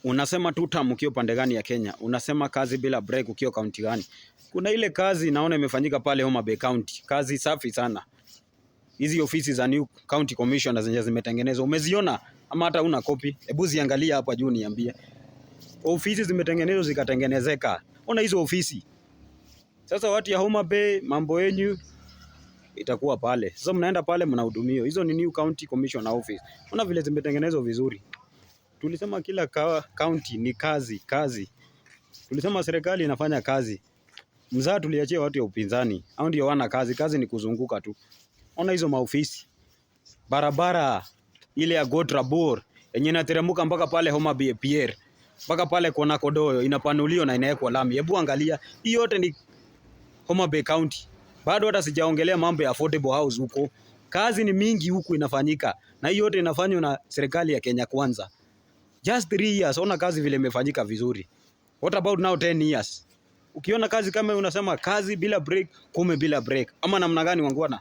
Unasema two term ukiwa pande gani ya Kenya? Unasema kazi bila break ukiwa county gani? Kuna ile kazi naona imefanyika pale Homa Bay County. Kazi safi sana. Hizi ofisi za new county commissioner zenye zimetengenezwa. Umeziona ama hata una copy? Hebu ziangalia hapa juu niambie. Ofisi zimetengenezwa zikatengenezeka. Ona hizo ofisi. Sasa watu ya Homa Bay mambo yenu itakuwa pale. Sasa mnaenda pale mnahudumiwa. Hizo ni new county commissioner office. Ona vile zimetengenezwa vizuri. Tulisema kila county ni kazi. Tulisema serikali inafanya kazi. Mzaa tuliachia watu ya upinzani. Hao ndio wana kazi. Kazi ni kuzunguka tu. Ona hizo maofisi. Barabara ile ya Gotrabor yenye inateremka mpaka pale Homa Bay Pier. Mpaka pale Kona Kodoyo inapanuliwa na inawekwa lami. Hebu angalia. Hii yote ni Homa Bay County. Bado hata sijaongelea mambo ya affordable house huko. Kazi ni mingi huku inafanyika. Na hii yote inafanywa na serikali ya Kenya Kwanza. Just 3 years, ona kazi vile imefanyika vizuri. What about now 10 years? Ukiona kazi kama unasema kazi bila break, kume bila break. Ama namna gani wangwana?